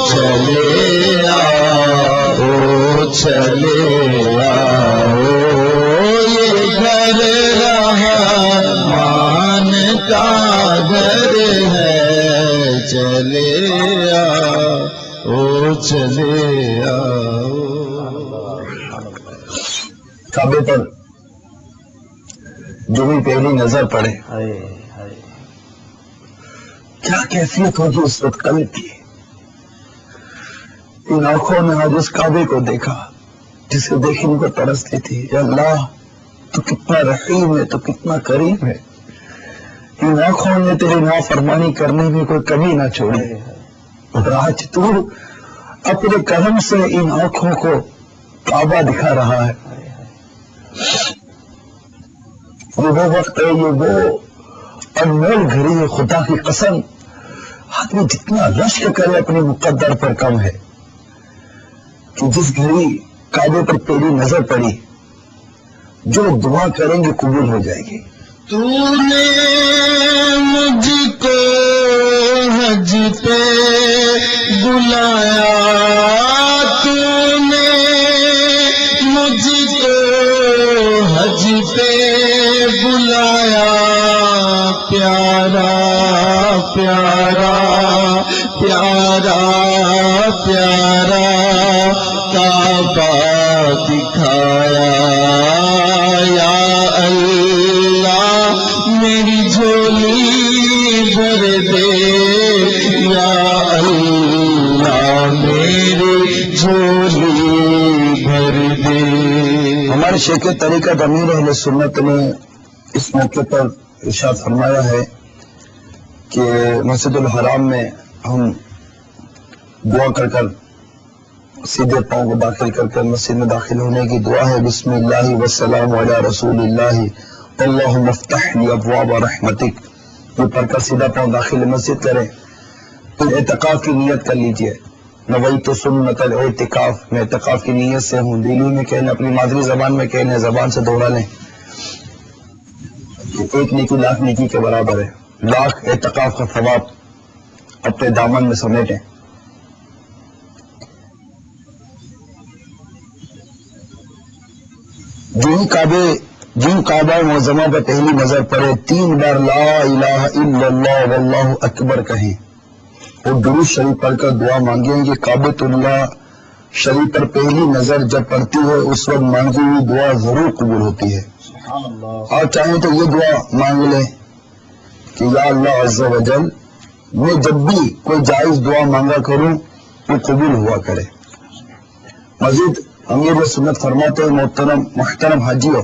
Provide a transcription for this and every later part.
چلے آؤ چلے آؤ یہ گھر رحمان کا گھر ہے چلے آؤ چلے آؤ. کعبے پر جو بھی پہلی نظر پڑے کیا کیفیت ہوگی اس وقت قلب کی. ان آنکھوں نے آج اس کعبے کو دیکھا جسے دیکھنے کو ترستی تھی. یا اللہ تو کتنا رحیم ہے، تو کتنا کریم ہے. ان آنکھوں نے تیری نافرمانی کرنے میں کوئی کمی نہ چھوڑی اور آج تو اپنے کرم سے ان آنکھوں کو کعبہ دکھا رہا ہے. یہ وہ وقت ہے، یہ وہ انمول گھڑی ہے. خدا کی قسم آدمی جتنا رشک کرے اپنے مقدر پر کم ہے کہ جس گھڑی کعبے پر پہلی نظر پڑی جو دعا کریں گے قبول ہو جائے گی. تو نے مجھ کو حج پہ بلایا، تو نے مجھ کو حج پہ بلایا، پیارا پیارا پیارا پیارا کعبہ دکھایا. یا اللہ میری جھولی بھر دے، یا اللہ میری جھولی بھر دے. ہمارے شیخ طریقت امیر اہل سنت نے اس موقع پر ارشاد فرمایا ہے کہ مسجد الحرام میں ہم دعا کر کر سیدھے پاؤں کو داخل کر کر مسجد میں داخل ہونے کی دعا ہے. بسم اللہ والسلام علی رسول اللہ اللہم افتح لی ابواب رحمتک. یہ پڑھ کر سیدھا پاؤں داخل مسجد کریں. پھر اعتکاف کی نیت کر لیجئے. نویت سنت الاعتکاف، میں اعتکاف کی نیت سے ہوں. دلی میں کہنے، اپنی مادری زبان میں کہنے، زبان سے دوہرا لیں. ایک نیکی لاکھ نیکی کے برابر ہے. لاکھ اعتکاف کا ثواب اپنے دامن میں سمیٹیں. جن کعبہ معظمہ پر پہلی نظر پڑے 3 بار لا الہ الا اللہ واللہ اکبر کہیں اور درود شریف پڑھ کر دعا مانگیں گے. کعبۃ اللہ شریف پر پہلی نظر جب پڑتی ہے اس وقت مانگی ہوئی دعا ضرور قبول ہوتی ہے. اور چاہیں تو یہ دعا مانگ لیں کہ یا اللہ عز و جل میں جب بھی کوئی جائز دعا مانگا کروں وہ قبول ہوا کرے. مزید امیر سنت فرماتے ہیں محترم حاجیوں،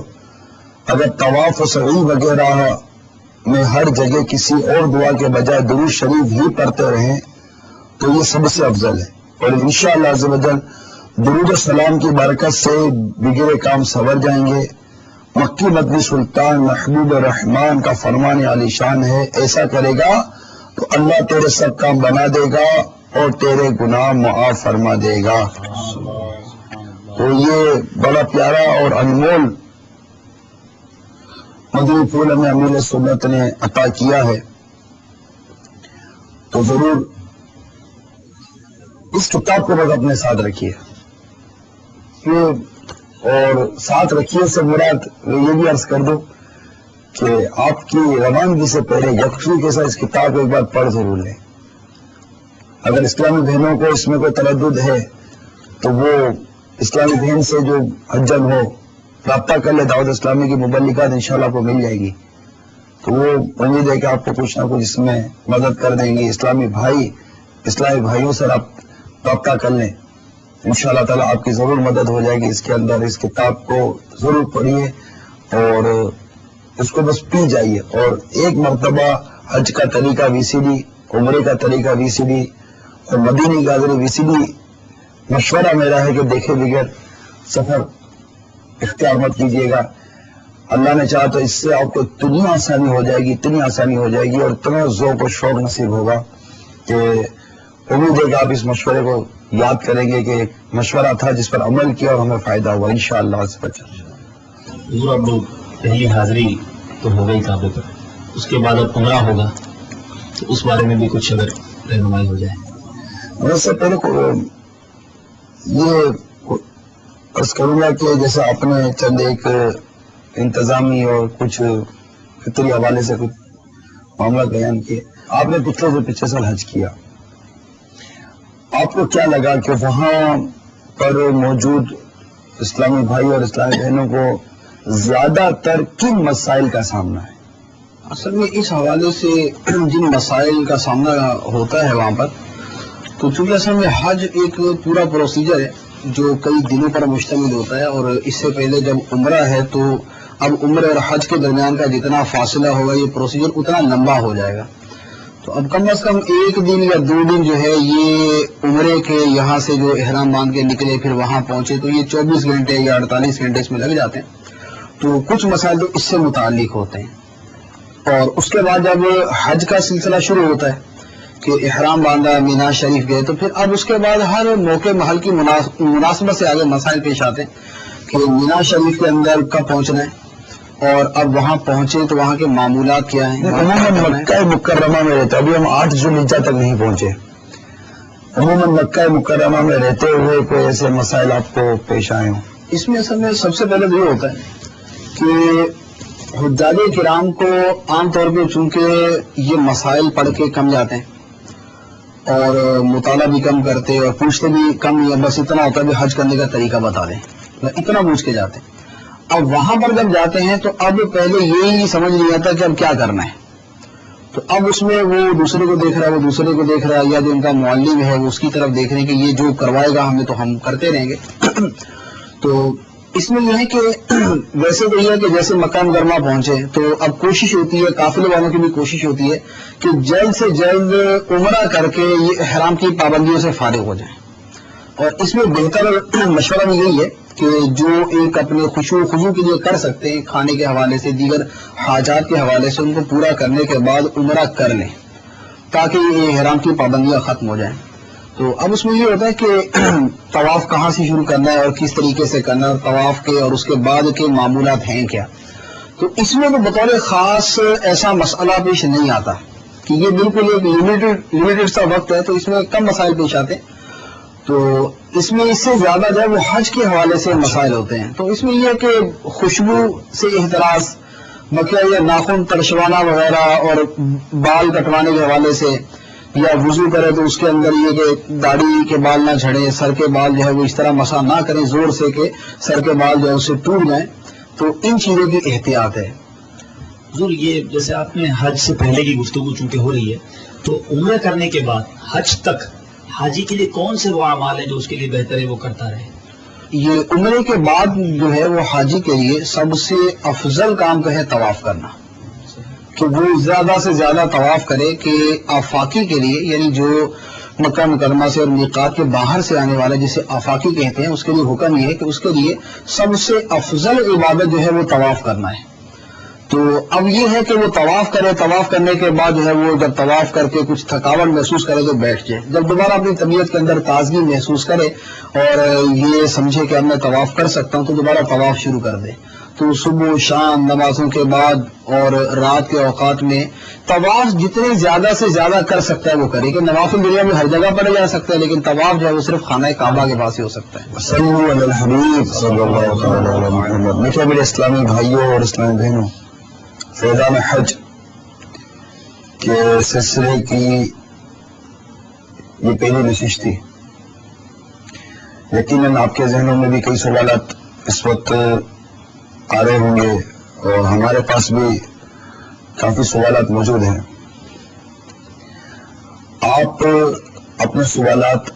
اگر طواف و سعی وغیرہ میں ہر جگہ کسی اور دعا کے بجائے درود شریف ہی پڑھتے رہیں تو یہ سب سے افضل ہے. اور انشاءاللہ عز و جل درود و سلام کی برکت سے بگڑے کام سنور جائیں گے. مکی مدنی سلطان محبوب رحمان کا فرمان عالی شان ہے، ایسا کرے گا تو اللہ تیرے سب کام بنا دے گا اور تیرے گناہ معاف فرما دے گا. تو یہ بڑا پیارا اور انمول مدنی پھول ہمیں امیر سنت نے عطا کیا ہے. تو ضرور اس کتاب کو بس اپنے ساتھ رکھیے. اور ساتھ رکھیے سے مراد یہ بھی عرض کر دو کہ آپ کی روانگی سے پہلے یکسوئی کے ساتھ اس کتاب کو ایک بار پڑھ ضرور لیں. اگر اسلامی بہنوں کو اس میں کوئی تردد ہے تو وہ اسلامی بہن سے جو حجم ہو رابطہ کر لے. دعوت اسلامی کی مبلغات انشاءاللہ کو مل جائے گی. تو وہ امید ہے کہ آپ کو کچھ نہ کچھ اس میں مدد کر دیں گے. اسلامی بھائیوں سے رابطہ کر لیں. انشاءاللہ تعالیٰ آپ کی ضرور مدد ہو جائے گی. اس کے اندر اس کتاب کو ضرور پڑھیے اور اس کو بس پی جائیے. اور ایک مرتبہ حج کا طریقہ VCD، عمرے کا طریقہ VCD اور مدینی گازری VCD مشورہ میرا ہے کہ دیکھے بغیر سفر اختیار مت کیجیے گا. اللہ نے چاہا تو اس سے آپ کو اتنی آسانی ہو جائے گی اور اتنا ذوق و شوق نصیب ہوگا کہ امید ہے کہ آپ اس مشورے کو یاد کریں گے کہ ایک مشورہ تھا جس پر عمل کیا اور ہمیں فائدہ ہوا انشاءاللہ. اب پہلی حاضری تو ہو گئی کعبے پر، اس کے بعد اب عمرہ ہوگا تو اس بارے میں بھی کچھ اگر رہنمائی ہو جائے. میں اس سے پہلے یہ عرض کروں گا کہ جیسے آپ نے چند ایک انتظامی اور کچھ فطری حوالے سے کچھ معاملہ بیان کیے. آپ نے پچھلے سال حج کیا، آپ کو کیا لگا کہ وہاں پر موجود اسلامی بھائی اور اسلامی بہنوں کو زیادہ تر کن مسائل کا سامنا ہے؟ اصل میں اس حوالے سے جن مسائل کا سامنا ہوتا ہے وہاں پر، تو چونکہ اصل میں حج ایک پورا پروسیجر ہے جو کئی دنوں پر مشتمل ہوتا ہے، اور اس سے پہلے جب عمرہ ہے تو اب عمرہ اور حج کے درمیان کا جتنا فاصلہ ہوگا یہ پروسیجر اتنا لمبا ہو جائے گا. تو اب کم از کم 1 دن یا 2 دن جو ہے یہ عمرے کے یہاں سے جو احرام باندھ کے نکلے پھر وہاں پہنچے تو یہ 24 گھنٹے یا 48 گھنٹے اس میں لگ جاتے ہیں. تو کچھ مسائل تو اس سے متعلق ہوتے ہیں. اور اس کے بعد جب حج کا سلسلہ شروع ہوتا ہے کہ احرام باندھا، مینا شریف گئے، تو پھر اب اس کے بعد ہر موقع محل کی مناسبت سے آگے مسائل پیش آتے ہیں کہ مینا شریف کے اندر کب پہنچنا ہے، اور اب وہاں پہنچے تو وہاں کے معمولات کیا ہیں. عموماً مکہ مکرمہ میں رہتے، ابھی ہم 8 ذوالحجہ تک نہیں پہنچے. عموماً مکہ مکرمہ میں رہتے ہوئے کوئی ایسے مسائل آپ کو پیش آئے ہوں؟ اس میں اصل میں سب سے پہلے تو یہ ہوتا ہے کہ حجاج کرام کو عام طور پہ چونکہ یہ مسائل پڑھ کے کم جاتے ہیں اور مطالعہ بھی کم کرتے اور پوچھتے بھی کم، یا بس اتنا ہوتا ہے کہ حج کرنے کا طریقہ بتا دیں، اتنا پوچھ کے جاتے ہیں. اب وہاں پر جب جاتے ہیں تو اب پہلے یہی سمجھ نہیں آتا کہ اب کیا کرنا ہے. تو اب اس میں وہ دوسرے کو دیکھ رہا ہے، وہ دوسرے کو دیکھ رہا ہے، یا جو ان کا معلم ہے وہ اس کی طرف دیکھ رہے ہیں کہ یہ جو کروائے گا ہمیں تو ہم کرتے رہیں گے. تو اس میں یہ ہے کہ ویسے تو یہ ہے کہ جیسے مکہ مکرمہ پہنچے تو اب کوشش ہوتی ہے، قافلے والوں کی بھی کوشش ہوتی ہے کہ جلد سے جلد عمرہ کر کے یہ احرام کی پابندیوں سے فارغ ہو جائیں. اور اس میں بہتر مشورہ بھی یہی ہے کہ جو ایک اپنے خضوع کے لیے کر سکتے ہیں، کھانے کے حوالے سے، دیگر حاجات کے حوالے سے، ان کو پورا کرنے کے بعد عمرہ کر لیں تاکہ یہ احرام کی پابندیاں ختم ہو جائیں. تو اب اس میں یہ ہوتا ہے کہ طواف کہاں سے شروع کرنا ہے اور کس طریقے سے کرنا ہے، طواف کے اور اس کے بعد کے معمولات ہیں کیا. تو اس میں تو بطور خاص ایسا مسئلہ پیش نہیں آتا کہ یہ بالکل ایک لمیٹڈ سا وقت ہے، تو اس میں کم مسائل پیش آتے ہیں. تو اس میں اس سے زیادہ جو ہے وہ حج کے حوالے سے مسائل ہوتے ہیں. تو اس میں یہ ہے کہ خوشبو سے احتراز، مکیا یا ناخن ترشوانا وغیرہ، اور بال کٹوانے کے حوالے سے، یا وضو کرے تو اس کے اندر یہ کہ داڑھی کے بال نہ جھڑے، سر کے بال جو ہے وہ اس طرح مسا نہ کریں زور سے کہ سر کے بال جو ہے اس سے ٹوٹ جائیں. تو ان چیزوں کی احتیاط ہے. حضور یہ جیسے آپ نے حج سے پہلے کی گفتگو چونکہ ہو رہی ہے، تو عمرہ کرنے کے بعد حج تک حاجی کے لیے کون سے وہ اعمال ہیں جو اس کے لیے بہتر ہے وہ کرتا رہے؟ یہ عمرے کے بعد جو ہے وہ حاجی کے لیے سب سے افضل کام تو ہے طواف کرنا، کہ وہ زیادہ سے زیادہ طواف کرے. کہ آفاقی کے لیے، یعنی جو مکہ مکرمہ سے اور میقات کے باہر سے آنے والا جسے آفاقی کہتے ہیں، اس کے لیے حکم یہ ہے کہ اس کے لیے سب سے افضل عبادت جو ہے وہ طواف کرنا ہے. تو اب یہ ہے کہ وہ طواف کرے، طواف کرنے کے بعد جو ہے وہ جب طواف کر کے کچھ تھکاوٹ محسوس کرے تو بیٹھ جائے. جب دوبارہ اپنی طبیعت کے اندر تازگی محسوس کرے اور یہ سمجھے کہ اب میں طواف کر سکتا ہوں تو دوبارہ طواف شروع کر دے. تو صبح شام نمازوں کے بعد اور رات کے اوقات میں طواف جتنے زیادہ سے زیادہ کر سکتا ہے وہ کرے. کہ نوافل دنیا میں ہر جگہ پڑے جا سکتا ہے، لیکن طواف جو ہے وہ صرف خانہ کعبہ کے پاس ہی ہو سکتا ہے. صلو علی الحبیب صلی اللہ علیہ وسلم. میٹھے میرے اسلامی بھائیوں اور اسلامی بہنوں، فیضان حج کے سلسلے کی یہ پہلی نشست تھی. یقیناً آپ کے ذہنوں میں بھی کئی سوالات اس وقت آ رہے ہوں گے، اور ہمارے پاس بھی کافی سوالات موجود ہیں. آپ اپنے سوالات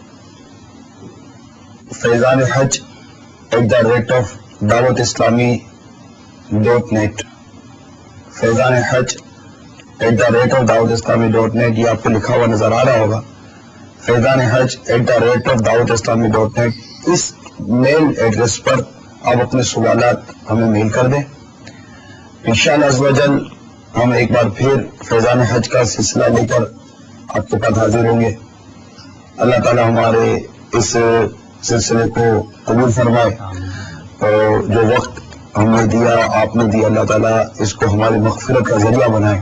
فیضان حج @dawat-islami.net فیضان حج @dawat-islami.net یہ آپ کو لکھا ہوا نظر آ رہا ہوگا. فیضان حج @dawat-islami.net اس میل ایڈریس پر آپ اپنے سوالات ہمیں میل کر دیں. انشاءاللہ عز و جل ہم ایک بار پھر فیضان حج کا سلسلہ لے کر آپ کے پاس حاضر ہوں گے. اللہ تعالی ہمارے اس سلسلے کو قبول فرمائے، اور جو وقت ہم نے دیا، آپ نے دیا، اللہ تعالیٰ اس کو ہماری مغفرت کا ذریعہ بنائے.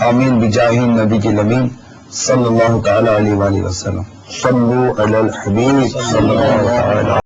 آمین بجاہ نبی کی لمین صلی اللہ تعالی علیہ وآلہ وسلم. صلو علی الحبیب صلی اللہ تعالی